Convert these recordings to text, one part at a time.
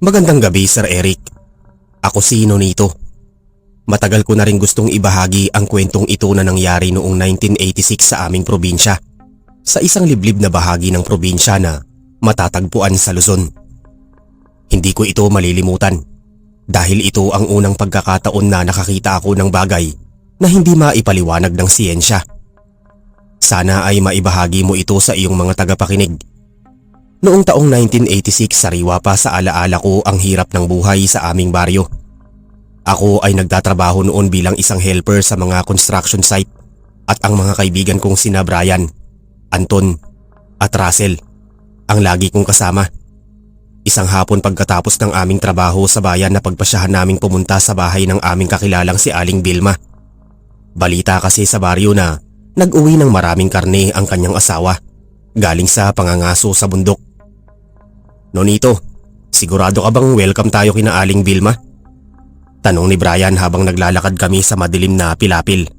Magandang gabi, Sir Eric. Ako si Nonito. Matagal ko na rin gustong ibahagi ang kwentong ito na nangyari noong 1986 sa aming probinsya. Sa isang liblib na bahagi ng probinsya na matatagpuan sa Luzon. Hindi ko ito malilimutan dahil ito ang unang pagkakataon na nakakita ako ng bagay na hindi maipaliwanag ng siyensya. Sana ay maibahagi mo ito sa iyong mga tagapakinig. Noong taong 1986, sariwa pa sa alaala ko ang hirap ng buhay sa aming baryo. Ako ay nagtatrabaho noon bilang isang helper sa mga construction site at ang mga kaibigan kong sina Brian, Anton at Russell ang lagi kong kasama. Isang hapon pagkatapos ng aming trabaho sa bayan na pagpasyahan naming pumunta sa bahay ng aming kakilalang si Aling Vilma. Balita kasi sa baryo na nag-uwi ng maraming karne ang kanyang asawa galing sa pangangaso sa bundok. Nonito, sigurado ka bang welcome tayo kina Aling Vilma? Tanong ni Brian habang naglalakad kami sa madilim na pilapil.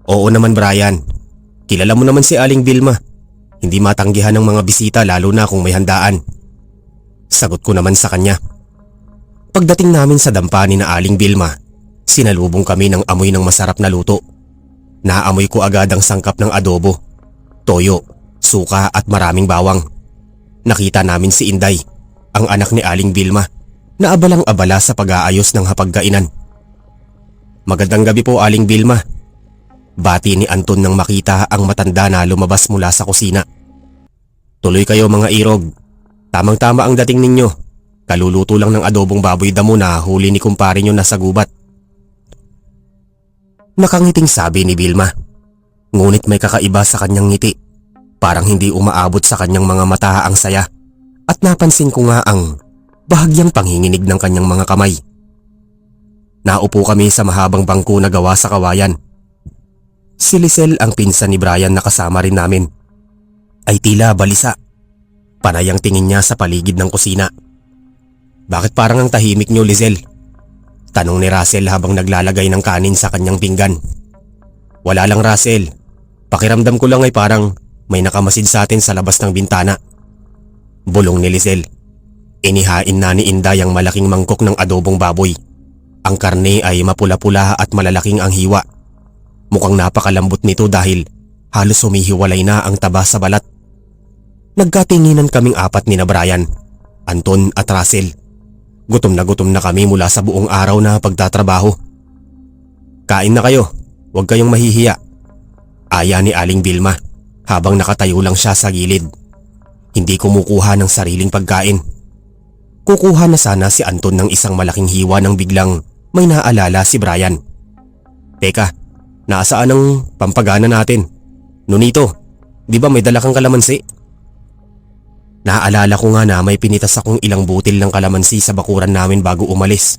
Oo naman Brian, kilala mo naman si Aling Vilma. Hindi matanggihan ng mga bisita lalo na kung may handaan. Sagot ko naman sa kanya. Pagdating namin sa dampa ni na Aling Vilma, sinalubong kami ng amoy ng masarap na luto. Naamoy ko agad ang sangkap ng adobo, toyo, suka at maraming bawang. Nakita namin si Inday, ang anak ni Aling Vilma, na abalang-abala sa pag-aayos ng hapagkainan. Magandang gabi po Aling Vilma. Bati ni Anton nang makita ang matanda na lumabas mula sa kusina. Tuloy kayo mga irog. Tamang-tama ang dating ninyo. Kaluluto lang ng adobong baboy damo na huli ni kumpare nyo na sa gubat. Nakangiting sabi ni Vilma. Ngunit may kakaiba sa kanyang ngiti. Parang hindi umaabot sa kanyang mga mata ang saya. At napansin ko nga ang bahagyang panghinginig ng kanyang mga kamay. Naupo kami sa mahabang bangko na gawa sa kawayan. Si Lisel ang pinsan ni Brian na kasama rin namin ay tila balisa. Panay ang tingin niya sa paligid ng kusina. Bakit parang ang tahimik niyo, Lisel? Tanong ni Russell habang naglalagay ng kanin sa kanyang pinggan. Wala lang Russell. Pakiramdam ko lang ay parang may nakamasid sa atin sa labas ng bintana. Bulong ni Lisel. Inihain na ni Inday ang malaking mangkok ng adobong baboy. Ang karne ay mapula-pula at malalaking ang hiwa. Mukhang napakalambot nito dahil halos humihiwalay na ang taba sa balat. Nagkatinginan kaming apat ni na Brian, Anton at Russell. Gutom na kami mula sa buong araw na pagtatrabaho. Kain na kayo, huwag kayong mahihiya. Aya ni Aling Vilma habang nakatayo lang siya sa gilid. Hindi kumukuha ng sariling pagkain. Kukuha na sana si Anton ng isang malaking hiwa nang biglang may naalala si Brian. Teka, nasaan ang pampagana natin? Nonito, di ba may dala kang kalamansi? Naalala ko nga na may pinitas akong ilang butil ng kalamansi sa bakuran namin bago umalis.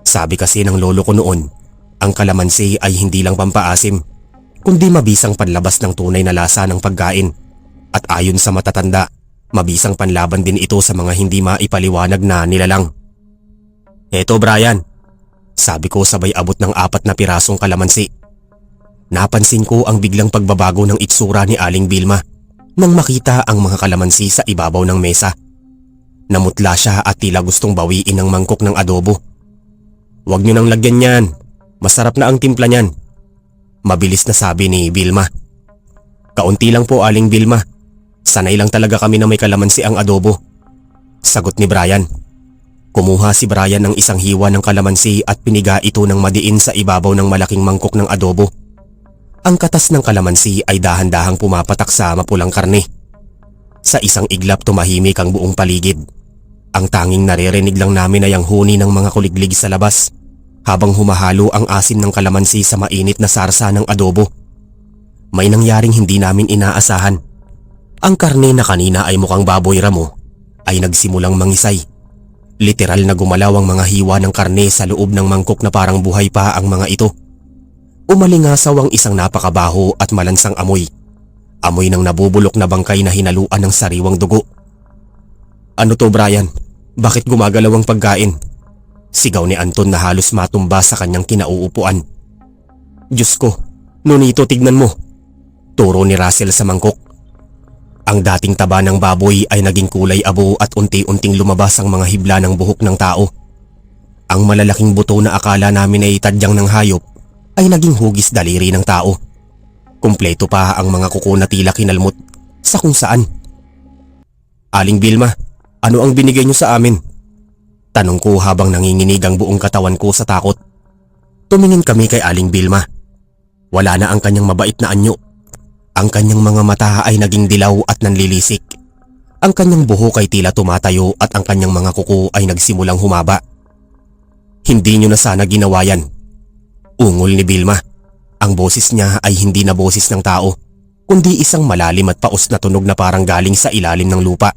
Sabi kasi ng lolo ko noon, ang kalamansi ay hindi lang pampaasim, kundi mabisang panlabas ng tunay na lasa ng pagkain. At ayon sa matatanda, mabisang panlaban din ito sa mga hindi maipaliwanag na nilalang. Eto Brian, sabi ko sabay abot ng 4 na pirasong kalamansi. Napansin ko ang biglang pagbabago ng itsura ni Aling Vilma nang makita ang mga kalamansi sa ibabaw ng mesa. Namutla siya at tila gustong bawiin ang mangkok ng adobo. Huwag niyo nang lagyan yan, masarap na ang timpla niyan. Mabilis na sabi ni Vilma. Kaunti lang po Aling Vilma, sanay lang talaga kami na may kalamansi ang adobo. Sagot ni Brian. Kumuha si Brian ng isang hiwa ng kalamansi at piniga ito ng madiin sa ibabaw ng malaking mangkok ng adobo. Ang katas ng kalamansi ay dahan-dahang pumapatak sa mapulang karne. Sa isang iglap tumahimik ang buong paligid. Ang tanging naririnig lang namin ay ang huni ng mga kuliglig sa labas habang humahalo ang asin ng kalamansi sa mainit na sarsa ng adobo. May nangyaring hindi namin inaasahan. Ang karne na kanina ay mukhang baboy ramo ay nagsimulang mangisay. Literal na gumalaw ang mga hiwa ng karne sa loob ng mangkok na parang buhay pa ang mga ito. Umalingasaw ang isang napakabaho at malansang amoy. Amoy ng nabubulok na bangkay na hinaluan ng sariwang dugo. Ano to Brian? Bakit gumagalaw ang pagkain? Sigaw ni Anton na halos matumba sa kanyang kinauupuan. Diyos ko, Nonito tignan mo. Turo ni Russell sa mangkok. Ang dating taba ng baboy ay naging kulay abo at unti-unting lumabas ang mga hibla ng buhok ng tao. Ang malalaking buto na akala namin ay tadyang ng hayop ay naging hugis daliri ng tao. Kumpleto pa ang mga kuko na tila kinalmot sa kung saan. Aling Vilma, ano ang binigay niyo sa amin? Tanong ko habang nanginginig ang buong katawan ko sa takot. Tumingin kami kay Aling Vilma. Wala na ang kanyang mabait na anyo. Ang kanyang mga mata ay naging dilaw at nanlilisik. Ang kanyang buhok ay tila tumatayo at ang kanyang mga kuko ay nagsimulang humaba. Hindi niyo na sana ginawa yan. Ungol ni Vilma. Ang boses niya ay hindi na boses ng tao, kundi isang malalim at paos na tunog na parang galing sa ilalim ng lupa.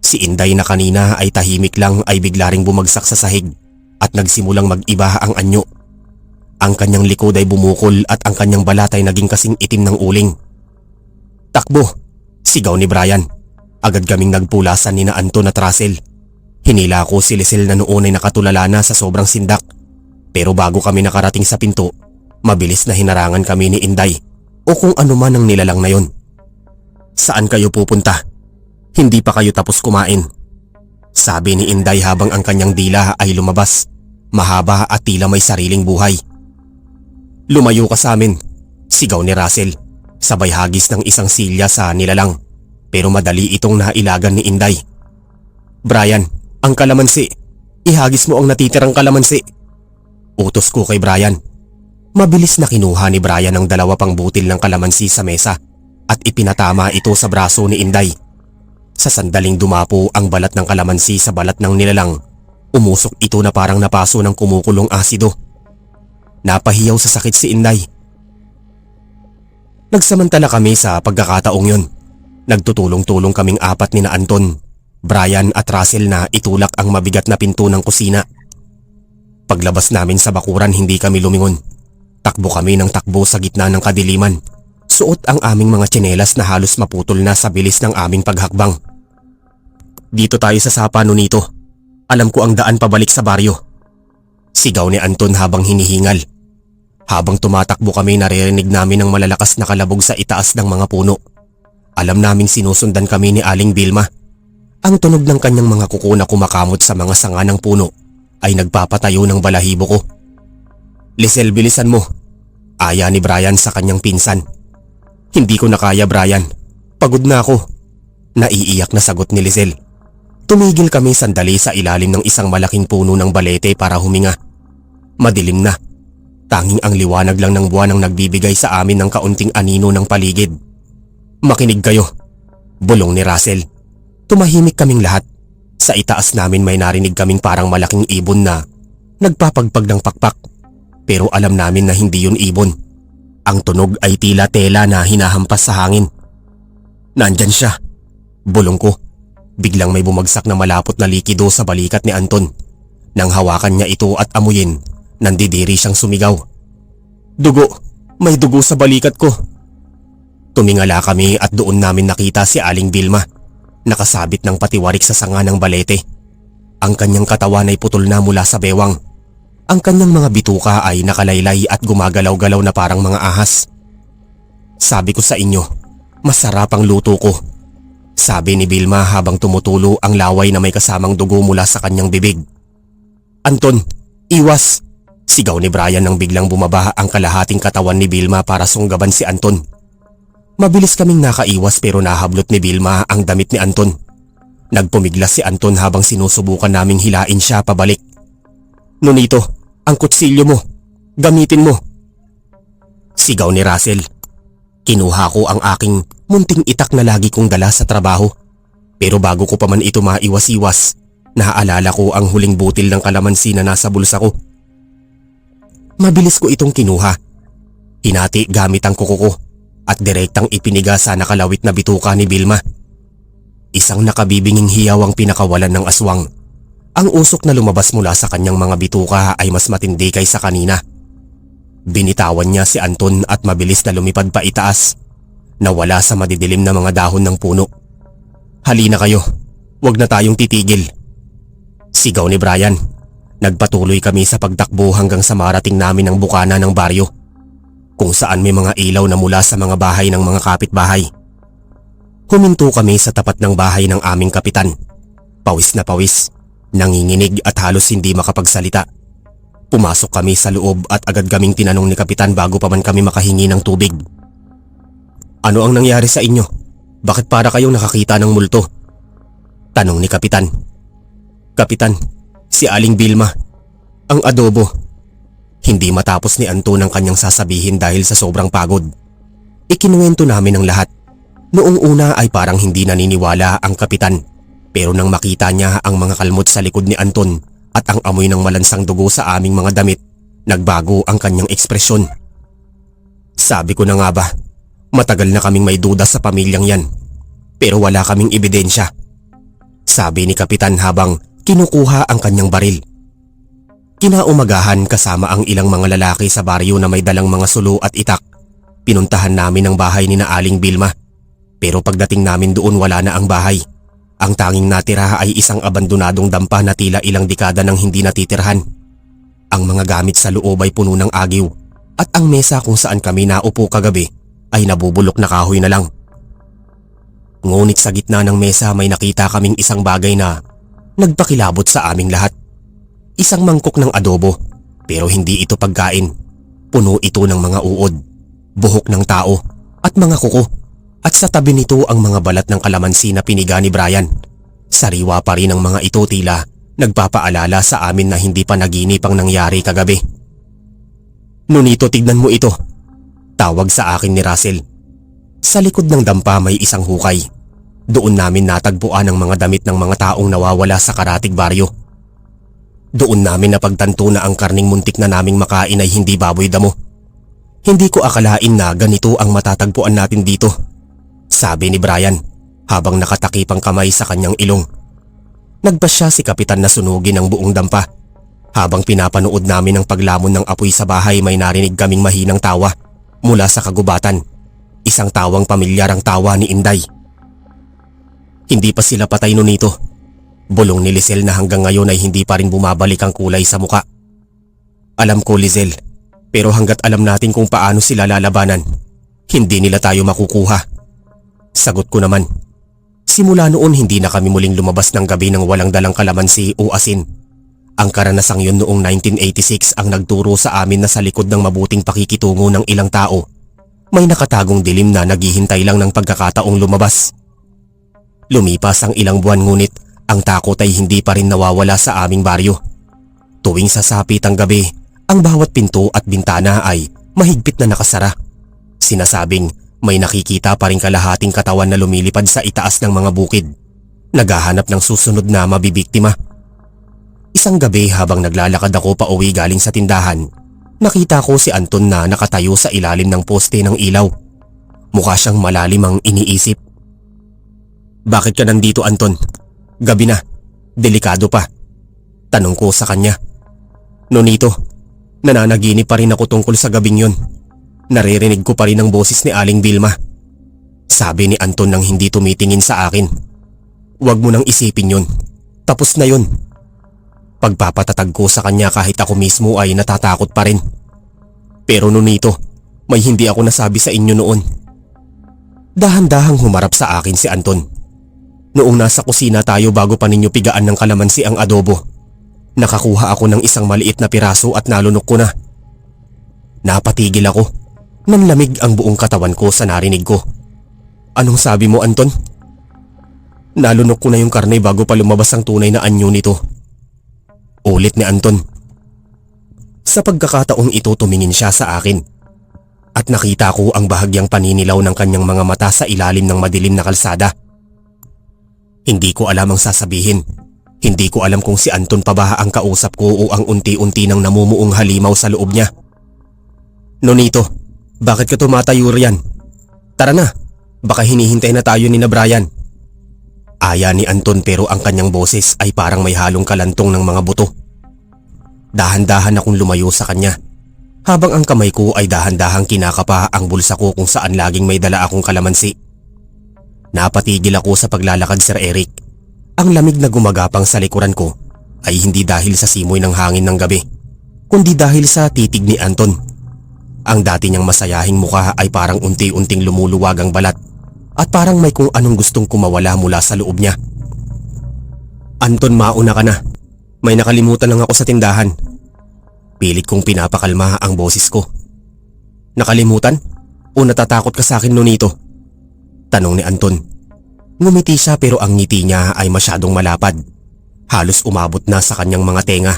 Si Inday na kanina ay tahimik lang ay bigla ring bumagsak sa sahig at nagsimulang mag-iba ang anyo. Ang kanyang likod ay bumukol at ang kanyang balat ay naging kasing itim ng uling. Takbo! Sigaw ni Brian. Agad kaming nagpulasan ni na Anton at Russell. Hinila ko si Lisel na noon ay nakatulala na sa sobrang sindak. Pero bago kami nakarating sa pinto, mabilis na hinarangan kami ni Inday o kung ano man ang nilalang na yon. Saan kayo pupunta? Hindi pa kayo tapos kumain. Sabi ni Inday habang ang kanyang dila ay lumabas, mahaba at tila may sariling buhay. Lumayo ka sa amin, sigaw ni Russell, sabay hagis ng isang silya sa nilalang, pero madali itong nailagan ni Inday. Brian, ang kalamansi, ihagis mo ang natitirang kalamansi. Utos ko kay Brian. Mabilis na kinuha ni Brian ang 2 pang butil ng kalamansi sa mesa at ipinatama ito sa braso ni Inday. Sa sandaling dumapo ang balat ng kalamansi sa balat ng nilalang, umusok ito na parang napaso ng kumukulong asido. Napahiyaw sa sakit si Inday. Nagsamantala kami sa pagkakataong yon. Nagtutulong-tulong kaming 4 ni na Anton, Brian at Russell na itulak ang mabigat na pinto ng kusina. Paglabas namin sa bakuran hindi kami lumingon. Takbo kami ng takbo sa gitna ng kadiliman. Suot ang aming mga tsinelas na halos maputol na sa bilis ng aming paghakbang. Dito tayo sa sapa, Nonito. Alam ko ang daan pabalik sa baryo. Sigaw ni Anton habang hinihingal. Habang tumatakbo kami naririnig namin ang malalakas na kalabog sa itaas ng mga puno. Alam naming sinusundan kami ni Aling Vilma. Ang tunog ng kanyang mga kuko na kumakamot sa mga sanga ng puno ay nagpapatayo ng balahibo ko. Lisel, bilisan mo. Aya ni Brian sa kanyang pinsan. Hindi ko na kaya, Brian. Pagod na ako. Naiiyak na sagot ni Lisel. Tumigil kami sandali sa ilalim ng isang malaking puno ng balete para huminga. Madilim na. Tanging ang liwanag lang ng buwan ang nagbibigay sa amin ng kaunting anino ng paligid. Makinig kayo, bulong ni Russell. Tumahimik kaming lahat. Sa itaas namin may narinig kaming parang malaking ibon na nagpapagpag ng pakpak. Pero alam namin na hindi yun ibon. Ang tunog ay tila tela na hinahampas sa hangin. Nandyan siya, bulong ko. Biglang may bumagsak na malapot na likido sa balikat ni Anton. Nang hawakan niya ito at amuyin, nandidiri siyang sumigaw. Dugo! May dugo sa balikat ko! Tumingala kami at doon namin nakita si Aling Vilma. Nakasabit ng patiwarik sa sanga ng balete. Ang kanyang katawan ay putol na mula sa bewang. Ang kanyang mga bituka ay nakalaylay at gumagalaw-galaw na parang mga ahas. Sabi ko sa inyo, masarap ang luto ko. Sabi ni Vilma habang tumutulo ang laway na may kasamang dugo mula sa kanyang bibig. Anton, iwas! Sigaw ni Brian nang biglang bumaba ang kalahating katawan ni Vilma para sunggaban si Anton. Mabilis kaming nakaiwas pero nahablot ni Vilma ang damit ni Anton. Nagpumiglas si Anton habang sinusubukan naming hilain siya pabalik. Nonito, ang kutsilyo mo. Gamitin mo. Sigaw ni Russell. Kinuha ko ang aking munting itak na lagi kong dala sa trabaho. Pero bago ko pa man ito maiwas-iwas, naaalala ko ang huling butil ng kalamansi na nasa bulsa ko. Mabilis ko itong kinuha. Hinati gamit ang kuko ko at direktang ipiniga sa nakalawit na bituka ni Vilma. Isang nakabibinging hiyaw ang pinakawalan ng aswang. Ang usok na lumabas mula sa kanyang mga bituka ay mas matindi kaysa kanina. Binitawan niya si Anton at mabilis na lumipad pa itaas. Nawala sa madidilim na mga dahon ng puno. Halina kayo, wag na tayong titigil. Sigaw ni Brian. Nagpatuloy kami sa pagtakbo hanggang sa marating namin ang bukana ng baryo, kung saan may mga ilaw na mula sa mga bahay ng mga kapitbahay. Huminto kami sa tapat ng bahay ng aming kapitan. Pawis na pawis, nanginginig at halos hindi makapagsalita. Pumasok kami sa loob at agad kaming tinanong ni kapitan bago pa man kami makahingi ng tubig. Ano ang nangyari sa inyo? Bakit para kayong nakakita ng multo? Tanong ni kapitan. Kapitan, si Aling Vilma, ang adobo. Hindi matapos ni Anton ang kanyang sasabihin dahil sa sobrang pagod. Ikinuwento namin ang lahat. Noong una ay parang hindi naniniwala ang kapitan, pero nang makita niya ang mga kalmot sa likod ni Anton at ang amoy ng malansang dugo sa aming mga damit, nagbago ang kanyang ekspresyon. Sabi ko na nga ba, matagal na kaming may duda sa pamilyang yan, pero wala kaming ebidensya. Sabi ni kapitan habang kinukuha ang kanyang baril. Kinaumagahan kasama ang ilang mga lalaki sa baryo na may dalang mga sulo at itak. Pinuntahan namin ang bahay ni na Aling Vilma. Pero pagdating namin doon wala na ang bahay. Ang tanging natira ay isang abandonadong dampa na tila ilang dekada nang hindi natitirhan. Ang mga gamit sa loob ay puno ng agiw at ang mesa kung saan kami naupo kagabi ay nabubulok na kahoy na lang. Ngunit sa gitna ng mesa may nakita kaming isang bagay na nagpakilabot sa aming lahat. Isang mangkok ng adobo, pero hindi ito pagkain. Puno ito ng mga uod, buhok ng tao at mga kuko. At sa tabi nito ang mga balat ng kalamansi na piniga ni Brian. Sariwa pa rin ang mga ito, tila nagpapaalala sa amin na hindi pa naginip ang nangyari kagabi. Nonito, tignan mo ito. Tawag sa akin ni Russell. Sa likod ng dampa may isang hukay. Doon namin natagpuan ang mga damit ng mga taong nawawala sa Karatig Baryo. Doon namin napagtanto na ang karning muntik na naming makain ay hindi baboy damo. Hindi ko akalain na ganito ang matatagpuan natin dito, sabi ni Brian habang nakatakip ang kamay sa kanyang ilong. Nagpasya si kapitan na sunugin ang buong dampa. Habang pinapanood namin ang paglamon ng apoy sa bahay may narinig kaming mahinang tawa mula sa kagubatan. Isang tawang pamilyar ang tawa ni Inday. Hindi pa sila patay nito. Bulong ni Lizelle na hanggang ngayon ay hindi pa rin bumabalik ang kulay sa muka. Alam ko, Lizelle, pero hanggat alam natin kung paano sila lalabanan, hindi nila tayo makukuha. Sagot ko naman. Simula noon hindi na kami muling lumabas ng gabi ng walang dalang kalamansi o asin. Ang karanasang yun noong 1986 ang nagturo sa amin na sa likod ng mabuting pakikitungo ng ilang tao, may nakatagong dilim na naghihintay lang ng pagkakataong lumabas. Lumipas ang ilang buwan ngunit ang takot ay hindi pa rin nawawala sa aming baryo. Tuwing sasapit ang gabi, ang bawat pinto at bintana ay mahigpit na nakasara. Sinasabing may nakikita pa rin kalahating katawan na lumilipad sa itaas ng mga bukid, naghahanap ng susunod na mabibiktima. Isang gabi habang naglalakad ako pa uwi galing sa tindahan, nakita ko si Anton na nakatayo sa ilalim ng poste ng ilaw. Mukha siyang malalim ang iniisip. Bakit ka nandito, Anton? Gabi na, delikado pa. Tanong ko sa kanya. Nonito, nananaginip pa rin ako tungkol sa gabing yun. Naririnig ko pa rin ang boses ni Aling Vilma. Sabi ni Anton nang hindi tumitingin sa akin. Huwag mo nang isipin yun. Tapos na yun. Pagpapatatag ko sa kanya kahit ako mismo ay natatakot pa rin. Pero nonito, may hindi ako nasabi sa inyo noon. Dahan-dahang humarap sa akin si Anton. Noong nasa kusina tayo bago pa ninyo pigaan ng kalamansi ang adobo, nakakuha ako ng isang maliit na piraso at nalunok ko na. Napatigil ako. Nanlamig ang buong katawan ko sa narinig ko. Anong sabi mo, Anton? Nalunok ko na yung karne bago pa lumabas ang tunay na anyo nito. Ulit ni Anton. Sa pagkakataong ito tumingin siya sa akin. At nakita ko ang bahagyang paninilaw ng kanyang mga mata sa ilalim ng madilim na kalsada. Hindi ko alam ang sasabihin. Hindi ko alam kung si Anton pa ba ang kausap ko o ang unti-unti nang namumuong halimaw sa loob niya. Nonito, bakit ka tumatayo riyan? Tara na, baka hinihintay na tayo ni na Brian. Aya ni Anton pero ang kanyang boses ay parang may halong kalantong ng mga buto. Dahan-dahan akong lumayo sa kanya, habang ang kamay ko ay dahan-dahang kinakapa ang bulsa ko kung saan laging may dala akong kalamansi. Napatigil ako sa paglalakad, Sir Eric. Ang lamig na gumagapang sa likuran ko ay hindi dahil sa simoy ng hangin ng gabi, kundi dahil sa titig ni Anton. Ang dati niyang masayahing mukha ay parang unti-unting lumuluwag ang balat at parang may kung anong gustong kumawala mula sa loob niya. Anton, mauna ka na. May nakalimutan lang ako sa tindahan. Pilit kong pinapakalma ang boses ko. Nakalimutan? O natatakot ka sa akin, Nonito? Tanong ni Anton. Ngumiti siya pero ang ngiti niya ay masyadong malapad. Halos umabot na sa kanyang mga tenga.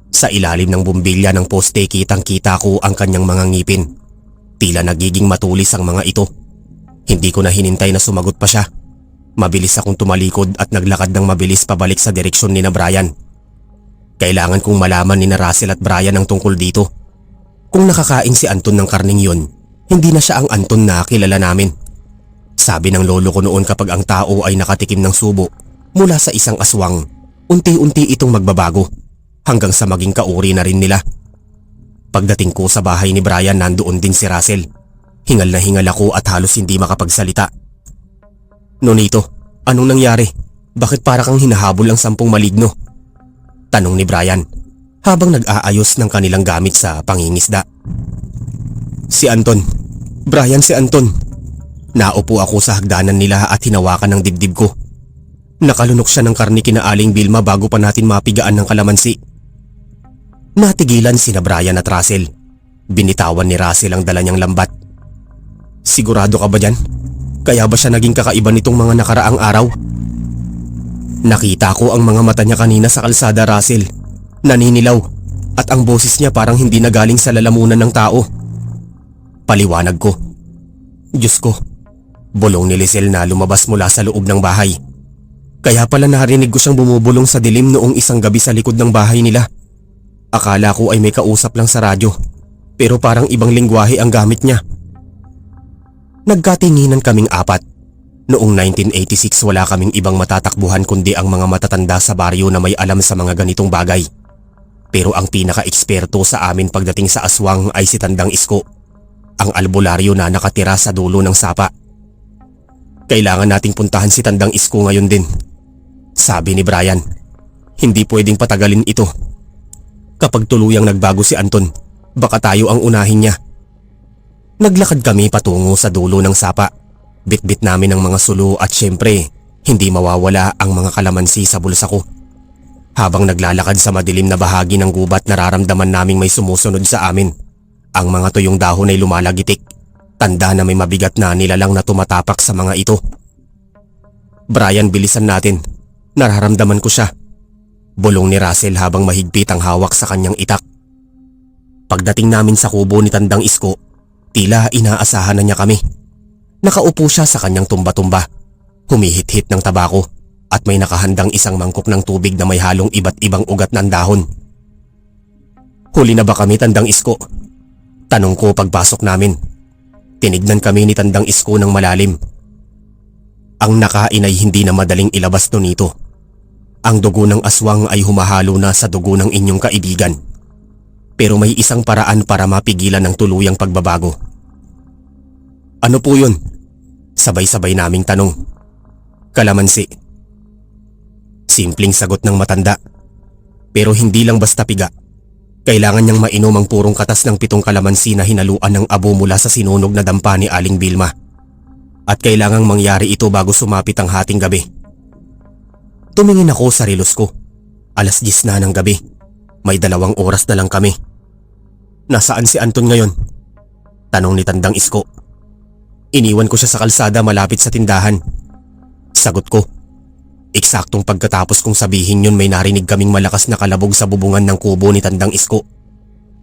Sa ilalim ng bumbilya ng poste kitang kita ko ang kanyang mga ngipin. Tila nagiging matulis ang mga ito. Hindi ko na hinintay na sumagot pa siya. Mabilis akong tumalikod at naglakad ng mabilis pabalik sa direksyon ni na Brian. Kailangan kong malaman ni na Russell at Brian ang tungkol dito. Kung nakakain si Anton ng karning yun, hindi na siya ang Anton na kilala namin. Sabi ng lolo ko noon kapag ang tao ay nakatikim ng subo mula sa isang aswang, unti-unti itong magbabago hanggang sa maging kauri na rin nila. Pagdating ko sa bahay ni Brian, nandoon din si Russell. Hingal na hingal ako at halos hindi makapagsalita. Nonito, anong nangyari? Bakit para kang hinahabol ang 10 maligno? Tanong ni Brian habang nag-aayos ng kanilang gamit sa pangingisda. Si Anton. Brian, si Anton. Naupo ako sa hagdanan nila at hinawakan ng dibdib ko. Nakalunok siya ng karni kina Aling Vilma bago pa natin mapigaan ng kalamansi. Natigilan sina Brian at Russell. Binitawan ni Russell ang dala niyang lambat. Sigurado ka ba dyan? Kaya ba siya naging kakaiba nitong mga nakaraang araw? Nakita ko ang mga mata niya kanina sa kalsada, Russell. Naninilaw at ang boses niya parang hindi nagaling sa lalamunan ng tao. Paliwanag ko. Diyos ko, bulong ni Lisel na lumabas mula sa loob ng bahay. Kaya pala narinig ko siyang bumubulong sa dilim noong isang gabi sa likod ng bahay nila. Akala ko ay may kausap lang sa radyo, pero parang ibang lingwahe ang gamit niya. Nagkatinginan kaming apat. Noong 1986 wala kaming ibang matatakbuhan kundi ang mga matatanda sa baryo na may alam sa mga ganitong bagay. Pero ang pinaka-eksperto sa amin pagdating sa aswang ay si Tandang Isko, ang albularyo na nakatira sa dulo ng sapa. Kailangan nating puntahan si Tandang Isko ngayon din, sabi ni Brian. Hindi pwedeng patagalin ito. Kapag tuluyang nagbago si Anton, baka tayo ang unahin niya. Naglakad kami patungo sa dulo ng sapa. Bitbit namin ang mga sulo at syempre, hindi mawawala ang mga kalamansi sa bulsa ko. Habang naglalakad sa madilim na bahagi ng gubat, nararamdaman naming may sumusunod sa amin. Ang mga tuyong dahon ay lumalagitik, tanda na may mabigat na nilalang na tumatapak sa mga ito. Brian, bilisan natin. Nararamdaman ko siya. Bulong ni Russell habang mahigpit ang hawak sa kanyang itak. Pagdating namin sa kubo ni Tandang Isko, tila inaasahan na niya kami. Nakaupo siya sa kanyang tumba-tumba, humihit-hit ng tabako at may nakahandang isang mangkok ng tubig na may halong iba't ibang ugat ng dahon. Huli na ba kami, Tandang Isko? Tanong ko pagpasok namin. Tinignan kami ni Tandang Isko ng malalim. Ang nakain ay hindi na madaling ilabas nito. Ang dugo ng aswang ay humahalo na sa dugo ng inyong kaibigan. Pero may isang paraan para mapigilan ang tuluyang pagbabago. Ano po yun? Sabay-sabay naming tanong. Kalamansi. Simpleng sagot ng matanda. Pero hindi lang basta piga. Kailangan niyang mainom ang purong katas ng 7 kalamansi na hinaluan ng abo mula sa sinunog na dampa ni Aling Vilma. At kailangang mangyari ito bago sumapit ang hating gabi. Tumingin ako sa relos ko. 10:00 na ng gabi. May 2 oras na lang kami. Nasaan si Anton ngayon? Tanong ni Tandang Isko. Iniwan ko siya sa kalsada malapit sa tindahan. Sagot ko. Eksaktong pagkatapos kong sabihin yun, may narinig kaming malakas na kalabog sa bubungan ng kubo ni Tandang Isko.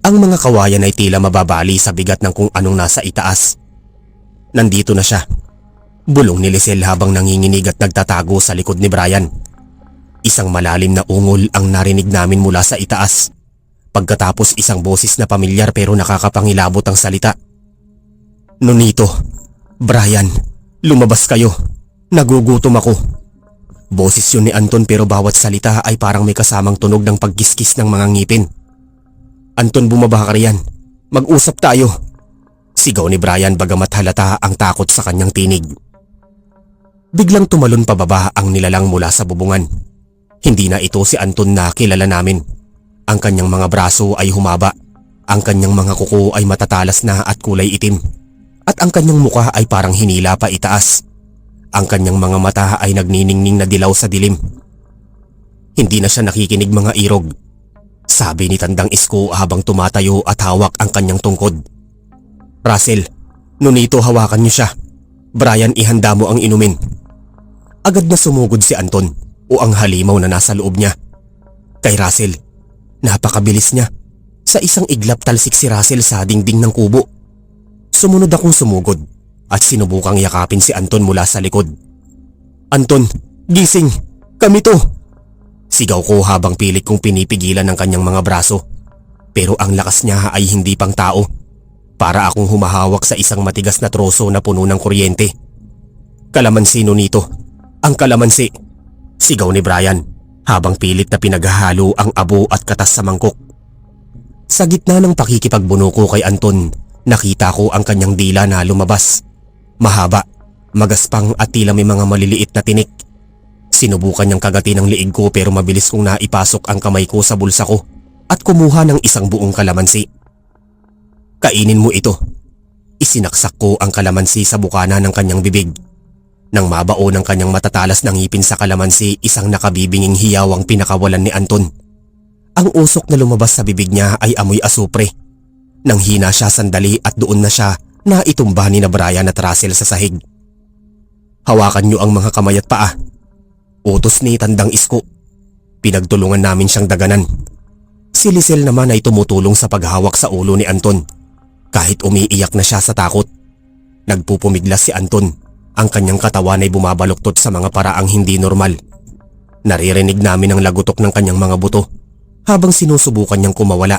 Ang mga kawayan ay tila mababali sa bigat ng kung anong nasa itaas. Nandito na siya. Bulong ni Lisel habang nanginginig at nagtatago sa likod ni Brian. Isang malalim na ungol ang narinig namin mula sa itaas. Pagkatapos isang boses na pamilyar pero nakakapangilabot ang salita. Nonito, Brian, lumabas kayo. Nagugutom ako. Boses yun ni Anton pero bawat salita ay parang may kasamang tunog ng pagkiskis ng mga ngipin. Anton, bumaba ka riyan. Mag-usap tayo. Sigaw ni Brian bagamat halata ang takot sa kanyang tinig. Biglang tumalon pababa ang nilalang mula sa bubungan. Hindi na ito si Anton na kilala namin. Ang kanyang mga braso ay humaba. Ang kanyang mga kuko ay matatalas na at kulay itim. At ang kanyang mukha ay parang hinila pa itaas. Ang kanyang mga mata ay nagniningning na dilaw sa dilim. Hindi na siya nakikinig mga irog. Sabi ni Tandang Isko habang tumatayo at hawak ang kanyang tungkod. Russell, Nonito, hawakan niyo siya. Brian, ihanda mo ang inumin. Agad na sumugod si Anton o ang halimaw na nasa loob niya. Kay Russell, napakabilis niya. Sa isang iglap talsik si Russell sa dingding ng kubo. Sumunod akong sumugod at sinubukang yakapin si Anton mula sa likod. Anton, gising! Kami to! Sigaw ko habang pilit kong pinipigilan ng kanyang mga braso. Pero ang lakas niya ay hindi pang tao. Para akong humahawak sa isang matigas na troso na puno ng kuryente. Kalamansi, Nonito. Ang kalamansi! Sigaw ni Brian habang pilit na pinaghahalo ang abo at katas sa mangkok. Sa gitna ng pakikipagbuno ko kay Anton, nakita ko ang kanyang dila na lumabas. Mahaba, magaspang at tila may mga maliliit na tinik. Sinubukan niyang kagatin ang liig ko pero mabilis kong naipasok ang kamay ko sa bulsa ko at kumuha ng isang buong kalamansi. Kainin mo ito. Isinaksak ko ang kalamansi sa bukana ng kanyang bibig. Nang mabao ng kanyang matatalas na ngipin sa kalamansi, isang nakabibinging hiyaw ang pinakawalan ni Anton. Ang usok na lumabas sa bibig niya ay amoy asupre. Nang hina siya sandali at doon na siya na itumba ni na Brian at Russell sa sahig. Hawakan niyo ang mga kamay at paa. Utos ni Tandang Isko. Pinagtulungan namin siyang daganan. Si Lisel naman ay tumutulong sa paghawak sa ulo ni Anton. Kahit umiiyak na siya sa takot. Nagpupumiglas si Anton. Ang kanyang katawan ay bumabaluktot sa mga paraang hindi normal. Naririnig namin ang lagutok ng kanyang mga buto habang sinusubukan niyang kumawala.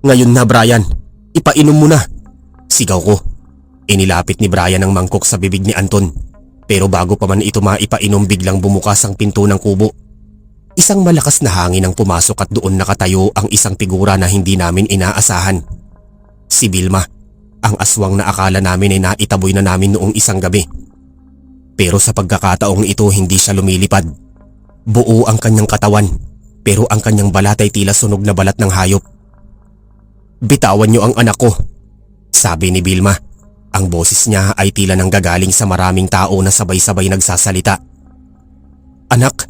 Ngayon na, Brian, ipainom mo na. Sigaw ko. Inilapit ni Brian ang mangkok sa bibig ni Anton. Pero bago pa man ito maipainom, biglang bumukas ang pinto ng kubo. Isang malakas na hangin ang pumasok at doon nakatayo ang isang figura na hindi namin inaasahan. Si Vilma, ang aswang na akala namin ay naitaboy na namin noong isang gabi. Pero sa pagkakataong ito, hindi siya lumilipad. Buo ang kanyang katawan, pero ang kanyang balat ay tila sunog na balat ng hayop. Bitawan niyo ang anak ko, sabi ni Vilma. Ang boses niya ay tila nanggagaling sa maraming tao na sabay-sabay nagsasalita. Anak,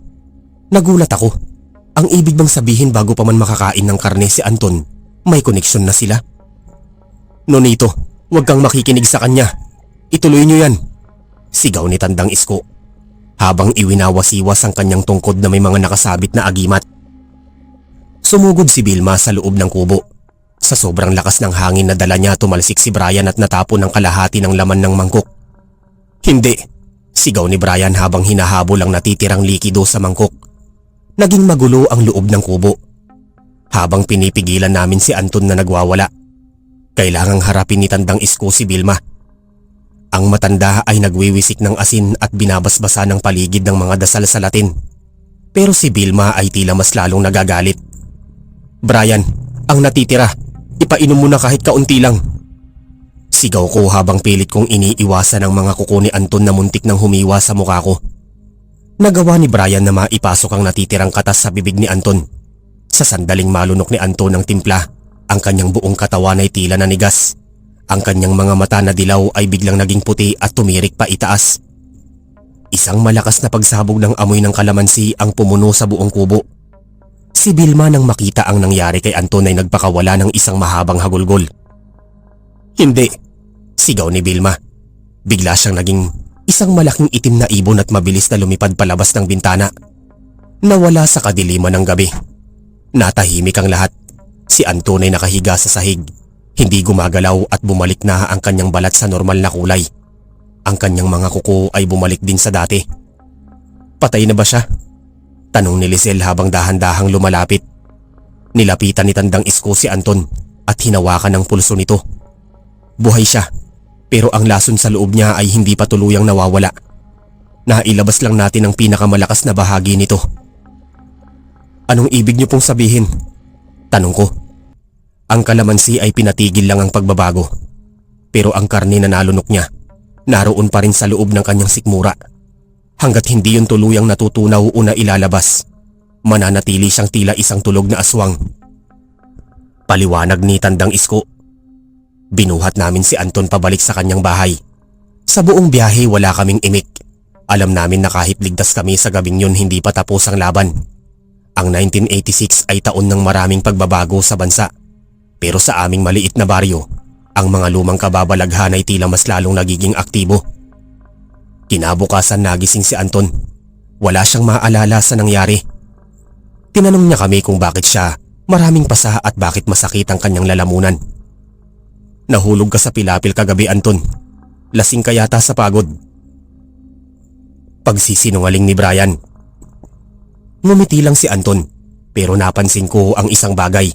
nagulat ako. Ang ibig bang sabihin bago pa man makakain ng karne si Anton, may koneksyon na sila? Nonito, huwag kang makikinig sa kanya. Ituloy niyo yan. Sigaw ni Tandang Isko habang iwinawasiwas ang kanyang tungkod na may mga nakasabit na agimat. Sumugod si Vilma sa loob ng kubo. Sa sobrang lakas ng hangin na dala niya, tumalsik si Brian at natapon ng kalahati ng laman ng mangkok. Hindi, sigaw ni Brian habang hinahabol ang natitirang likido sa mangkok. Naging magulo ang loob ng kubo. Habang pinipigilan namin si Anton na nagwawala, kailangang harapin ni Tandang Isko si Vilma. Ang matanda ay nagwiwisik ng asin at binabasbasa ng paligid ng mga dasal sa Latin. Pero si Vilma ay tila mas lalong nagagalit. Brian, ang natitira, ipainom mo na kahit kaunti lang. Sigaw ko habang pilit kong iniiwasan ang mga kuko ni Anton na muntik nang humiwa sa mukha ko. Nagawa ni Brian na maipasok ang natitirang katas sa bibig ni Anton. Sa sandaling malunok ni Anton ng timpla, ang kanyang buong katawan ay tila nanigas. Ang kanyang mga mata na dilaw ay biglang naging puti at tumirik pa itaas. Isang malakas na pagsabog ng amoy ng kalamansi ang pumuno sa buong kubo. Si Vilma nang makita ang nangyari kay Anton ay nagpakawala ng isang mahabang hagulgol. Hindi, sigaw ni Vilma. Bigla siyang naging isang malaking itim na ibon at mabilis na lumipad palabas ng bintana. Nawala sa kadiliman ng gabi. Natahimik ang lahat. Si Anton ay nakahiga sa sahig. Hindi gumagalaw at bumalik na ang kanyang balat sa normal na kulay. Ang kanyang mga kuko ay bumalik din sa dati. Patay na ba siya? Tanong ni Lisel habang dahan-dahang lumalapit. Nilapitan ni Tandang Isko si Anton at hinawakan ang pulso nito. Buhay siya, pero ang lason sa loob niya ay hindi pa tuluyang nawawala. Nailabas lang natin ang pinakamalakas na bahagi nito. Anong ibig niyo pong sabihin? Tanong ko. Ang kalamansi ay pinatigil lang ang pagbabago. Pero ang karne na nalunok niya, naroon pa rin sa loob ng kanyang sikmura. Hanggat hindi yun tuluyang natutunaw o na ilalabas, mananatili siyang tila isang tulog na aswang. Paliwanag ni Tandang Isko. Binuhat namin si Anton pabalik sa kanyang bahay. Sa buong biyahe wala kaming imik. Alam namin na kahit ligtas kami sa gabing yun hindi pa tapos ang laban. Ang 1986 ay taon ng maraming pagbabago sa bansa. Pero sa aming maliit na baryo, ang mga lumang kababalaghan ay tila mas lalong nagiging aktibo. Kinabukasan nagising si Anton. Wala siyang maalala sa nangyari. Tinanong niya kami kung bakit siya maraming pasa at bakit masakit ang kanyang lalamunan. Nahulog ka sa pilapil kagabi, Anton. Lasing ka yata sa pagod. Pagsisinungaling ni Brian. Ngumiti lang si Anton pero napansin ko ang isang bagay.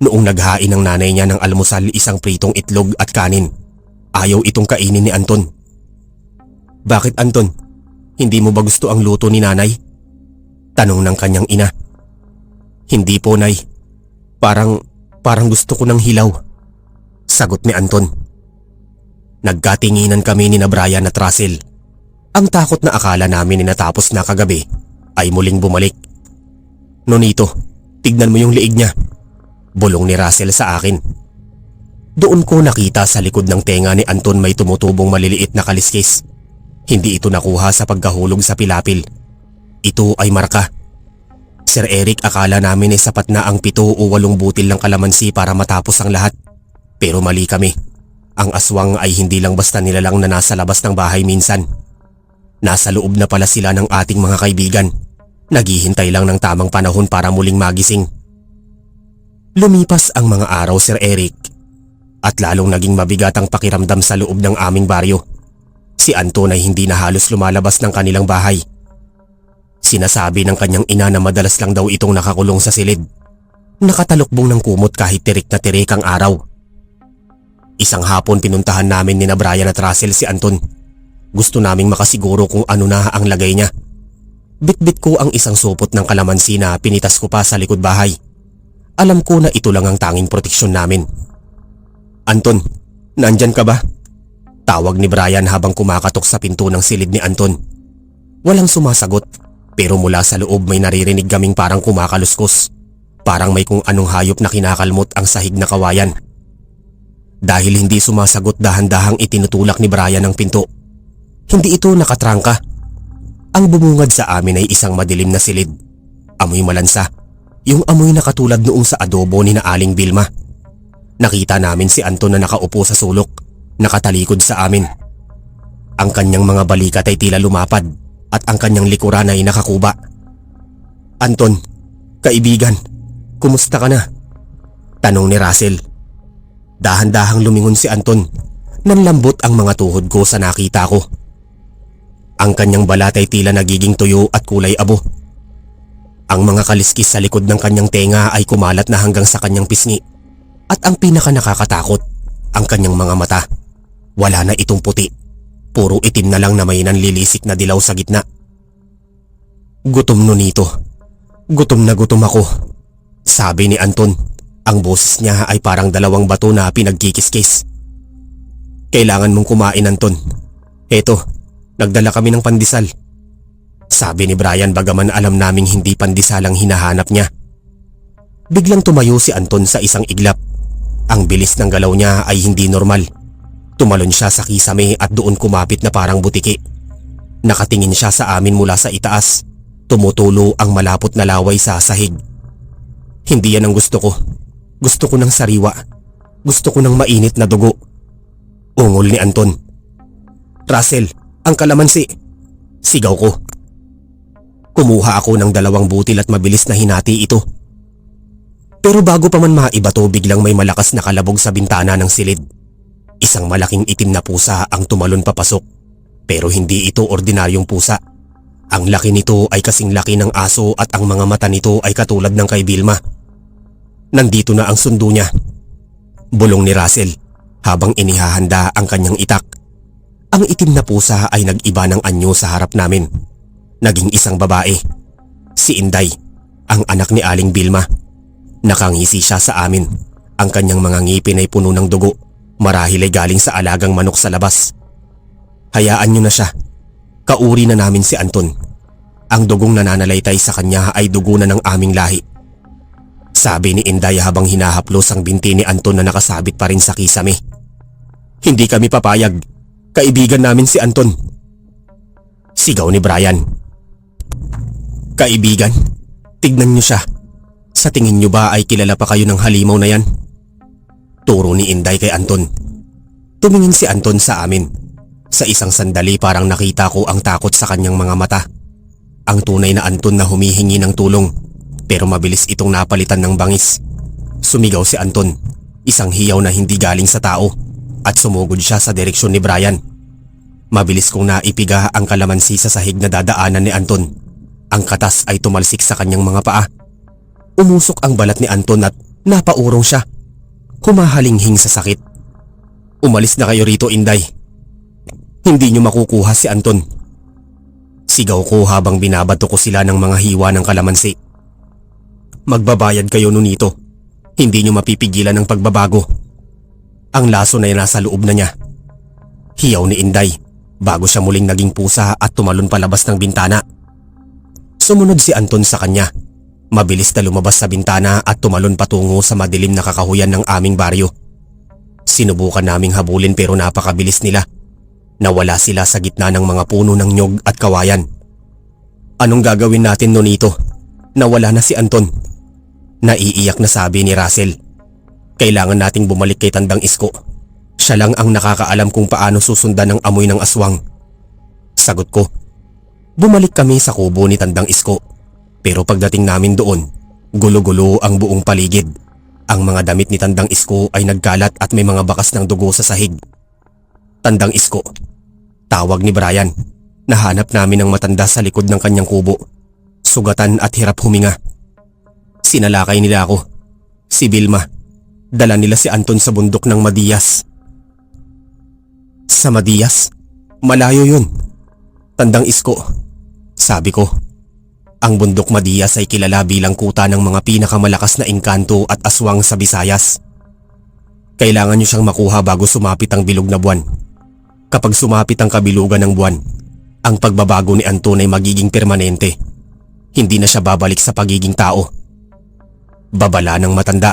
Noong naghain ng nanay niya ng almusal isang pritong itlog at kanin, ayaw itong kainin ni Anton. Bakit, Anton? Hindi mo ba gusto ang luto ni nanay? Tanong ng kanyang ina. Hindi po, Nay. Parang gusto ko ng hilaw. Sagot ni Anton. Nagkatinginan kami ni na Brian at Russell. Ang takot na akala namin na natapos na kagabi ay muling bumalik. Nonito, tignan mo yung liig niya. Bulong ni Russell sa akin. Doon ko nakita sa likod ng tenga ni Anton may tumutubong maliliit na kaliskis. Hindi ito nakuha sa pagkahulog sa pilapil. Ito ay marka. Sir Eric, akala namin ay sapat na ang 7 o 8 butil ng kalamansi para matapos ang lahat. Pero mali kami. Ang aswang ay hindi lang basta nilalang na nasa labas ng bahay minsan. Nasa loob na pala sila ng ating mga kaibigan. Naghihintay lang ng tamang panahon para muling magising. Lumipas ang mga araw, Sir Eric. At lalong naging mabigat ang pakiramdam sa loob ng aming baryo. Si Anton ay hindi na halos lumalabas ng kanilang bahay. Sinasabi ng kanyang ina na madalas lang daw itong nakakulong sa silid. Nakatalukbong ng kumot kahit tirik na tirik ang araw. Isang hapon pinuntahan namin ni na Brian at Russell si Anton. Gusto naming makasiguro kung ano na ang lagay niya. Bitbit ko ang isang supot ng kalamansi na pinitas ko pa sa likod bahay. Alam ko na ito lang ang tanging proteksyon namin. Anton, nandyan ka ba? Tawag ni Brian habang kumakatok sa pinto ng silid ni Anton. Walang sumasagot pero mula sa loob may naririnig kaming parang kumakaluskos. Parang may kung anong hayop na kinakalmot ang sahig na kawayan. Dahil hindi sumasagot, dahan-dahang itinutulak ni Brian ang pinto. Hindi ito nakatrangka. Ang bumungad sa amin ay isang madilim na silid. Amoy malansa. Yung amoy na katulad noong sa adobo ni na Aling Vilma. Nakita namin si Anton na nakaupo sa sulok, nakatalikod sa amin. Ang kanyang mga balikat ay tila lumapad at ang kanyang likuran ay nakakuba. Anton, kaibigan, kumusta ka na? Tanong ni Russell. Dahan-dahang lumingon si Anton. Nanlambot ang mga tuhod ko sa nakita ko. Ang kanyang balat ay tila nagiging tuyo at kulay abo. Ang mga kaliskis sa likod ng kanyang tenga ay kumalat na hanggang sa kanyang pisngi. At ang pinaka nakakatakot, ang kanyang mga mata. Wala na itong puti. Puro itim na lang na may nanlilisik na dilaw sa gitna. Gutom nito. Gutom na gutom ako. Sabi ni Anton. Ang boses niya ay parang 2 bato na pinagkikiskis. Kailangan mong kumain, Anton. Eto, nagdala kami ng pandesal. Sabi ni Brian bagaman alam naming hindi pandesal ang hinahanap niya. Biglang tumayo si Anton sa isang iglap. Ang bilis ng galaw niya ay hindi normal. Tumalon siya sa kisame at doon kumapit na parang butiki. Nakatingin siya sa amin mula sa itaas. Tumutulo ang malapot na laway sa sahig. Hindi yan ang gusto ko. Gusto ko ng sariwa. Gusto ko ng mainit na dugo. Ungol ni Anton. Russell, ang kalamansi. Sigaw ko. Kumuha ako ng 2 butil at mabilis na hinati ito. Pero bago pa man maibato, biglang may malakas na kalabog sa bintana ng silid. Isang malaking itim na pusa ang tumalon papasok. Pero hindi ito ordinaryong pusa. Ang laki nito ay kasing laki ng aso at ang mga mata nito ay katulad ng kay Vilma. Nandito na ang sundo niya. Bulong ni Russell habang inihahanda ang kanyang itak. Ang itim na pusa ay nag-iba ng anyo sa harap namin. Naging isang babae. Si Inday, ang anak ni Aling Vilma. Nakangisi siya sa amin. Ang kanyang mga ngipin ay puno ng dugo. Marahil ay galing sa alagang manok sa labas. Hayaan niyo na siya. Kauri na namin si Anton. Ang dugong nananalaytay sa kanya ay dugo na ng aming lahi. Sabi ni Inday habang hinahaplos ang binti ni Anton na nakasabit pa rin sa kisame. Hindi kami papayag. Kaibigan namin si Anton. Sigaw ni Brian. Kaibigan? Tignan niyo siya. Sa tingin niyo ba ay kilala pa kayo ng halimaw na yan? Turo ni Inday kay Anton. Tumingin si Anton sa amin. Sa isang sandali parang nakita ko ang takot sa kanyang mga mata. Ang tunay na Anton na humihingi ng tulong, pero mabilis itong napalitan ng bangis. Sumigaw si Anton, isang hiyaw na hindi galing sa tao, at sumugod siya sa direksyon ni Brian. Mabilis kong naipiga ang kalamansi sa sahig na dadaanan ni Anton. Ang katas ay tumalsik sa kanyang mga paa. Umusok ang balat ni Anton at napaurong siya. Humahalinghing sa sakit. Umalis na kayo rito, Inday. Hindi niyo makukuha si Anton. Sigaw ko habang binabato ko sila ng mga hiwa ng kalamansi. Magbabayad kayo nunito. Hindi niyo mapipigilan ang pagbabago. Ang laso na nasa loob na niya. Hiyaw ni Inday bago siya muling naging pusa at tumalon palabas ng bintana. Sumunod si Anton sa kanya. Mabilis na lumabas sa bintana at tumalon patungo sa madilim na kakahuyan ng aming baryo. Sinubukan naming habulin pero napakabilis nila. Nawala sila sa gitna ng mga puno ng nyog at kawayan. Anong gagawin natin nito? Nawala na si Anton. Naiiyak na sabi ni Russell. Kailangan nating bumalik kay Tandang Isko. Siya lang ang nakakaalam kung paano susundan ang amoy ng aswang. Sagot ko. Bumalik kami sa kubo ni Tandang Isko. Pero pagdating namin doon, gulo-gulo ang buong paligid. Ang mga damit ni Tandang Isko ay nagkalat at may mga bakas ng dugo sa sahig. Tandang Isko, tawag ni Brian. Nahanap namin ang matanda sa likod ng kanyang kubo. Sugatan at hirap huminga. Sinalakay nila ako. Si Vilma. Dala nila si Anton sa bundok ng Madias. Sa Madias? Malayo yun. Tandang Isko, sabi ko. Ang bundok Madias ay kilala bilang kuta ng mga pinakamalakas na engkanto at aswang sa Visayas. Kailangan niyo siyang makuha bago sumapit ang bilog na buwan. Kapag sumapit ang kabilugan ng buwan, ang pagbabago ni Anton ay magiging permanente. Hindi na siya babalik sa pagiging tao. Babala ng matanda.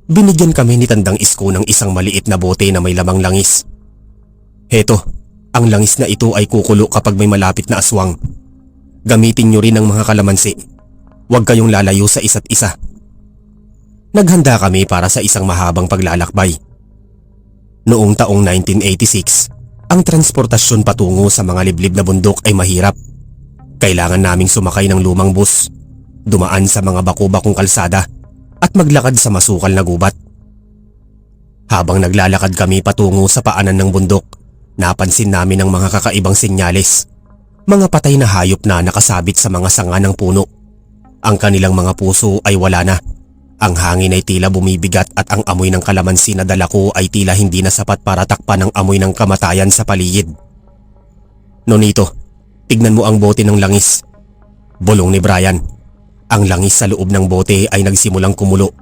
Binigyan kami ni Tandang Isko ng isang maliit na bote na may lamang langis. Heto, ang langis na ito ay kukulo kapag may malapit na aswang. Gamitin niyo rin ang mga kalamansi. Huwag kayong lalayo sa isa't isa. Naghanda kami para sa isang mahabang paglalakbay. Noong taong 1986, ang transportasyon patungo sa mga liblib na bundok ay mahirap. Kailangan naming sumakay ng lumang bus, dumaan sa mga bako-bakong kalsada at maglakad sa masukal na gubat. Habang naglalakad kami patungo sa paanan ng bundok, napansin namin ang mga kakaibang senyales. Mga patay na hayop na nakasabit sa mga sanga ng puno. Ang kanilang mga puso ay wala na. Ang hangin ay tila bumibigat at ang amoy ng kalamansi na dala ko ay tila hindi na sapat para takpan ang amoy ng kamatayan sa paligid. Nonito, tignan mo ang bote ng langis. Bulong ni Brian. Ang langis sa loob ng bote ay nagsimulang kumulo.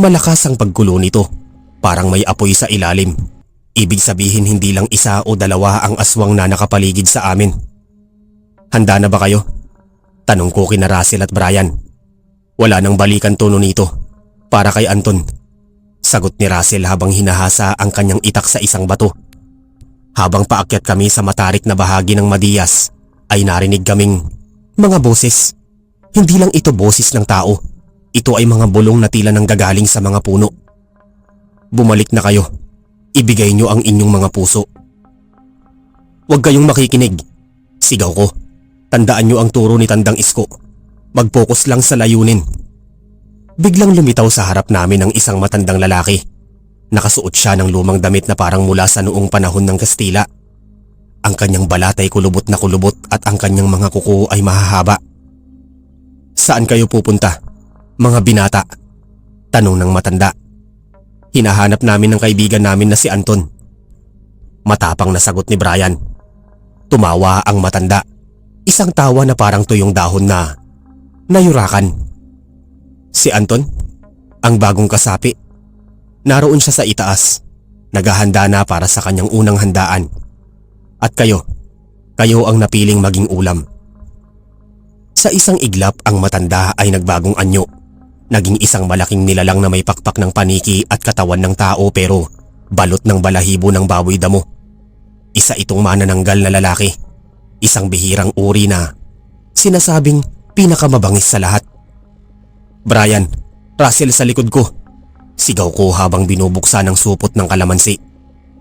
Malakas ang pagkulo nito. Parang may apoy sa ilalim. Ibig sabihin hindi lang isa o dalawa ang aswang na nakapaligid sa amin. Handa na ba kayo? Tanong ko kina Russell at Brian. Wala nang balikan tono nito. Para kay Anton. Sagot ni Russell habang hinahasa ang kanyang itak sa isang bato. Habang paakyat kami sa matarik na bahagi ng Madias, ay narinig kaming mga boses. Hindi lang ito boses ng tao. Ito ay mga bulong na tila nanggagaling sa mga puno. Bumalik na kayo. Ibigay niyo ang inyong mga puso. Huwag kayong makikinig. Sigaw ko. Tandaan niyo ang turo ni Tandang Isko. Mag-focus lang sa layunin. Biglang lumitaw sa harap namin ang isang matandang lalaki. Nakasuot siya ng lumang damit na parang mula sa noong panahon ng Kastila. Ang kanyang balat ay kulubot na kulubot at ang kanyang mga kuko ay mahahaba. Saan kayo pupunta, mga binata? Tanong ng matanda. Hinahanap namin ang kaibigan namin na si Anton. Matapang na sagot ni Brian. Tumawa ang matanda. Isang tawa na parang tuyong dahon na nayurakan. Si Anton? Ang bagong kasapi. Naroon siya sa itaas. Naghahanda na para sa kanyang unang handaan. At kayo ang napiling maging ulam. Sa isang iglap ang matanda ay nagbagong anyo. Naging isang malaking nilalang na may pakpak ng paniki at katawan ng tao pero balot ng balahibo ng baboy damo. Isa itong manananggal na lalaki. Isang bihirang uri na sinasabing pinakamabangis sa lahat. "Brian, Russell sa likod ko!" Sigaw ko habang binubuksan ang supot ng kalamansi.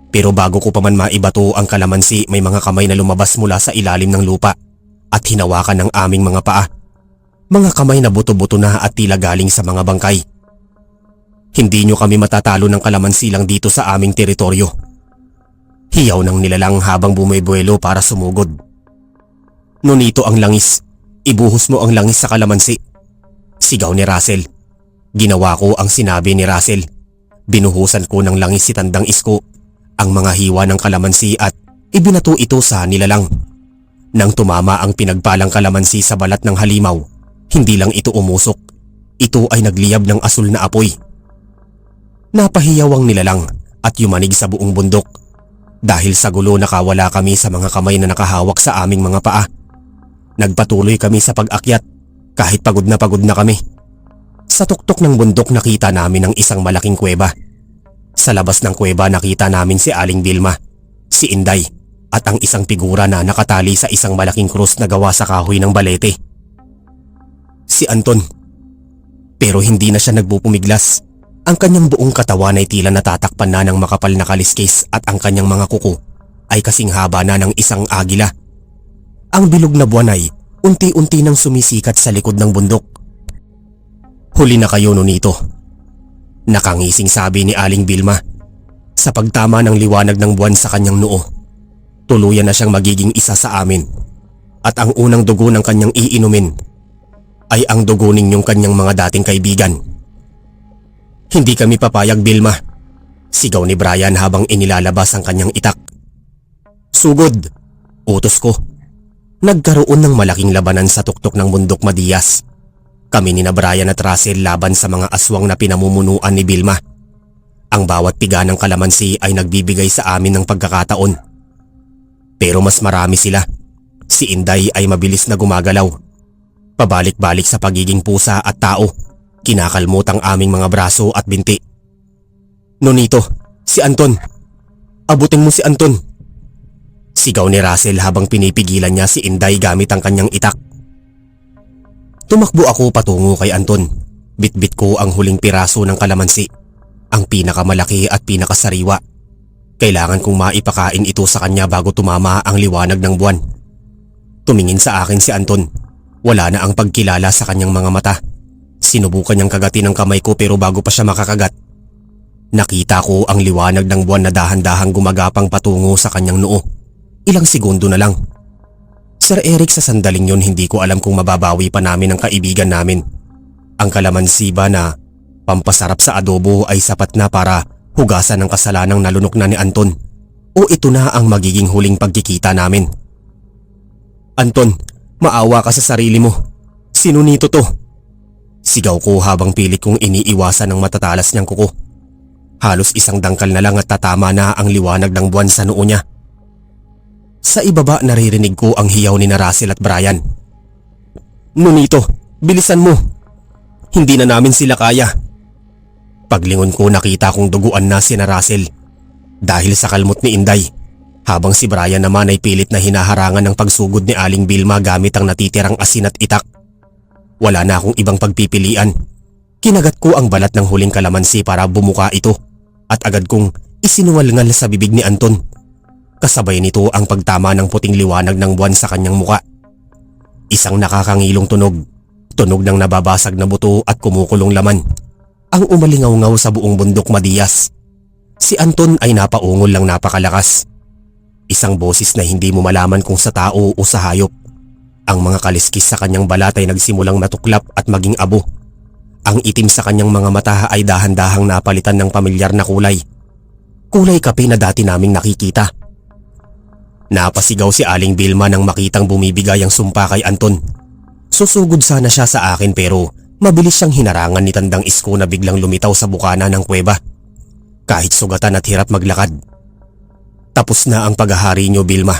Pero bago ko pa man maibato ang kalamansi, may mga kamay na lumabas mula sa ilalim ng lupa at hinawakan ng aming mga paa. Mga kamay na buto-buto na at tila galing sa mga bangkay. "Hindi nyo kami matatalo ng kalamansi lang dito sa aming teritoryo." Hiyaw ng nilalang habang bumibuelo para sumugod. "Nonito ang langis. Ibuhos mo ang langis sa kalamansi." Sigaw ni Russell. Ginawa ko ang sinabi ni Russell. Binuhusan ko ng langis si Tandang Isko ang mga hiwa ng kalamansi at ibinato ito sa nilalang. Nang tumama ang pinagpalang kalamansi sa balat ng halimaw, hindi lang ito umusok. Ito ay nagliyab ng asul na apoy. Napahiyaw ang nilalang at yumanig sa buong bundok. Dahil sa gulo, nakawala kami sa mga kamay na nakahawak sa aming mga paa. Nagpatuloy kami sa pag-akyat kahit pagod na kami. Sa tuktok ng bundok nakita namin ang isang malaking kuweba. Sa labas ng kuweba nakita namin si Aling Vilma, si Inday at ang isang figura na nakatali sa isang malaking krus na gawa sa kahoy ng balete. Si Anton. Pero hindi na siya nagpupumiglas. Ang kanyang buong katawan ay tila natatakpan na ng makapal na kaliskis at ang kanyang mga kuko ay kasing haba na ng isang agila. Ang bilog na buwan ay unti-unti nang sumisikat sa likod ng bundok. "Huli na kayo, Nonito," nakangising sabi ni Aling Vilma. Sa pagtama ng liwanag ng buwan sa kanyang noo, tuluyan na siyang magiging isa sa amin. At ang unang dugo ng kanyang iinumin ay ang dugo ninyong kanyang mga dating kaibigan. "Hindi kami papayag, Vilma," sigaw ni Brian habang inilalabas ang kanyang itak. "Sugod," utos ko. Nagkaroon ng malaking labanan sa tuktok ng bundok Madias. Kami ni na Brian at Russell laban sa mga aswang na pinamumunuan ni Vilma. Ang bawat piga ng kalamansi ay nagbibigay sa amin ng pagkakataon. Pero mas marami sila. Si Inday ay mabilis na gumagalaw. Pabalik-balik sa pagiging pusa at tao, kinakalmot ang aming mga braso at binti. "Nonito, si Anton. Abutin mo si Anton," sigaw ni Russell habang pinipigilan niya si Inday gamit ang kanyang itak. Tumakbo ako patungo kay Anton. Bitbit ko ang huling piraso ng kalamansi, ang pinakamalaki at pinakasariwa. Kailangan kong maipakain ito sa kanya bago tumama ang liwanag ng buwan. Tumingin sa akin si Anton. Wala na ang pagkilala sa kanyang mga mata. Sinubukan niyang kagatin ang kamay ko pero bago pa siya makakagat, nakita ko ang liwanag ng buwan na dahan-dahang gumagapang patungo sa kanyang noo. Ilang segundo na lang. Sir Eric, sa sandaling yon hindi ko alam kung mababawi pa namin ang kaibigan namin. Ang kalamansi ba na pampasarap sa adobo ay sapat na para hugasan ang kasalanang nalunok na ni Anton? O ito na ang magiging huling pagkikita namin? "Anton, maawa ka sa sarili mo. Sino nito to?" sigaw ko habang pilit kong iniiwasan ang matatalas niyang kuko. Halos isang dangkal na lang at tatama na ang liwanag ng buwan sa noo niya. Sa ibaba naririnig ko ang hiyaw ni na Russell at Brian. "Nonito, bilisan mo. Hindi na namin sila kaya." Paglingon ko nakita kong duguan na si na Russell dahil sa kalmot ni Inday, habang si Brian naman ay pilit na hinaharangan ng pagsugod ni Aling Vilma gamit ang natitirang asin at itak. Wala na akong ibang pagpipilian. Kinagat ko ang balat ng huling kalamansi para bumuka ito at agad kong isinuwalngal sa bibig ni Anton. Kasabay nito ang pagtama ng puting liwanag ng buwan sa kanyang muka. Isang nakakangilong tunog, tunog ng nababasag na buto at kumukulong laman, ang umalingaw-ngaw sa buong bundok Madias. Si Anton ay napaungol lang napakalakas. Isang boses na hindi mo malaman kung sa tao o sa hayop. Ang mga kaliskis sa kanyang balat ay nagsimulang matuklap at maging abo. Ang itim sa kanyang mga mata ay dahan-dahang napalitan ng pamilyar na kulay. Kulay kape na dati naming nakikita. Napasigaw si Aling Vilma nang makitang bumibigay ang sumpa kay Anton. Susugod sana siya sa akin pero mabilis siyang hinarangan ni Tandang Isko na biglang lumitaw sa bukana ng kuweba. Kahit sugatan at hirap maglakad. "Tapos na ang paghahari niyo, Vilma,"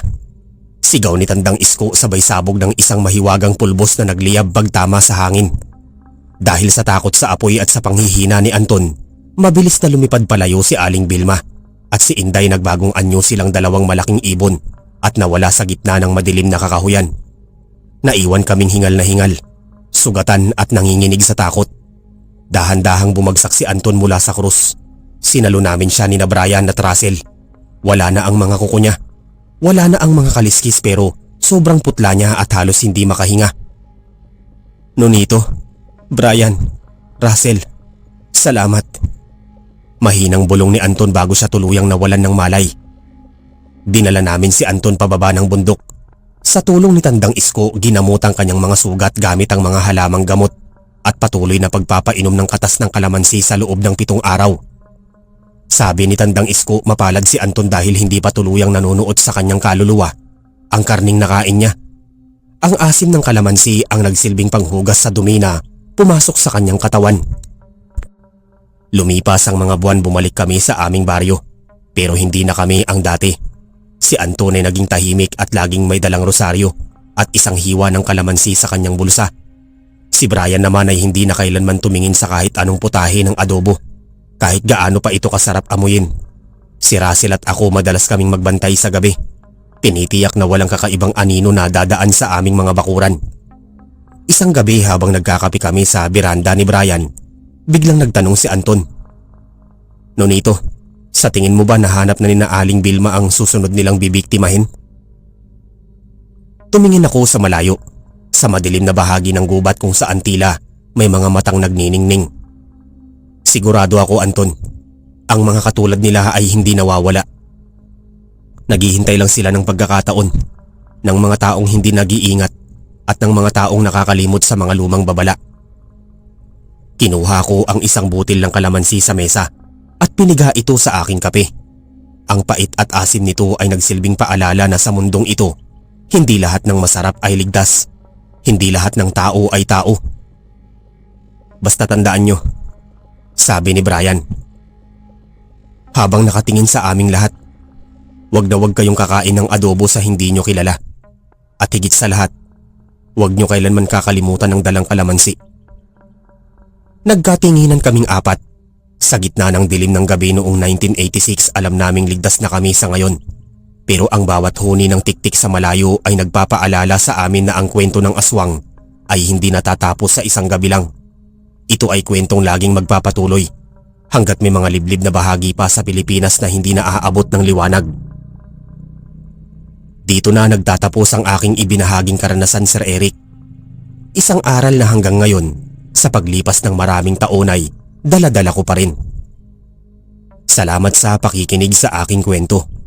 sigaw ni Tandang Isko sabay sabog ng isang mahiwagang pulbos na nagliyab pagtama sa hangin. Dahil sa takot sa apoy at sa panghihina ni Anton, mabilis na lumipad palayo si Aling Vilma at si Inday nagbagong anyo silang dalawang malaking ibon at nawala sa gitna ng madilim na kakahuyan. Naiwan kaming hingal na hingal, sugatan at nanginginig sa takot. Dahan-dahang bumagsak si Anton mula sa krus. Sinalo namin siya ni na Brian at Russell. Wala na ang mga kuko niya. Wala na ang mga kaliskis pero sobrang putla niya at halos hindi makahinga. Nonito, Brian, Russell, salamat. Mahinang bulong ni Anton bago siya tuluyang nawalan ng malay. Dinala namin si Anton pababa ng bundok. Sa tulong ni Tandang Isko, ginamot ang kanyang mga sugat gamit ang mga halamang gamot at patuloy na pagpapainom ng katas ng kalamansi sa loob ng 7 araw. Sabi ni Tandang Isko, mapalad si Anton dahil hindi pa tuluyang nanunuot sa kanyang kaluluwa ang karning nakain niya. Ang asim ng kalamansi ang nagsilbing panghugas sa dumi na pumasok sa kanyang katawan. Lumipas ang mga buwan, bumalik kami sa aming baryo pero hindi na kami ang dati. Si Anton ay naging tahimik at laging may dalang rosaryo at isang hiwa ng kalamansi sa kanyang bulsa. Si Brian naman ay hindi na kailanman tumingin sa kahit anong putahe ng adobo, kahit gaano pa ito kasarap amuyin. Si Russell at ako madalas kaming magbantay sa gabi. Tinitiyak na walang kakaibang anino na dadaan sa aming mga bakuran. Isang gabi habang nagkakape kami sa beranda ni Brian, biglang nagtanong si Anton. Nonito, sa tingin mo ba nahanap na ni na Aling Vilma ang susunod nilang bibiktimahin? Tumingin ako sa malayo, sa madilim na bahagi ng gubat kung saan tila may mga matang nagniningning. Sigurado ako, Anton, ang mga katulad nila ay hindi nawawala. Naghihintay lang sila ng pagkakataon, ng mga taong hindi nag-iingat at ng mga taong nakakalimot sa mga lumang babala. Kinuha ko ang isang butil ng kalamansi sa mesa at piniga ito sa aking kape. Ang pait at asim nito ay nagsilbing paalala na sa mundong ito, hindi lahat ng masarap ay ligtas. Hindi lahat ng tao ay tao. Basta tandaan nyo, sabi ni Brian. Habang nakatingin sa aming lahat, wag na wag kayong kakain ng adobo sa hindi nyo kilala. At higit sa lahat, wag nyo kailanman kakalimutan ng dalang kalamansi. Nagkatinginan kaming apat. Sa gitna ng dilim ng gabi noong 1986, alam naming ligtas na kami sa ngayon. Pero ang bawat huni ng tiktik sa malayo ay nagpapaalala sa amin na ang kwento ng aswang ay hindi natatapos sa isang gabi lang. Ito ay kwentong laging magpapatuloy hanggat may mga liblib na bahagi pa sa Pilipinas na hindi na aabot ng liwanag. Dito na nagtatapos ang aking ibinahaging karanasan, Sir Eric. Isang aral na hanggang ngayon, sa paglipas ng maraming taon ay dala-dala ko pa rin. Salamat sa pakikinig sa aking kwento.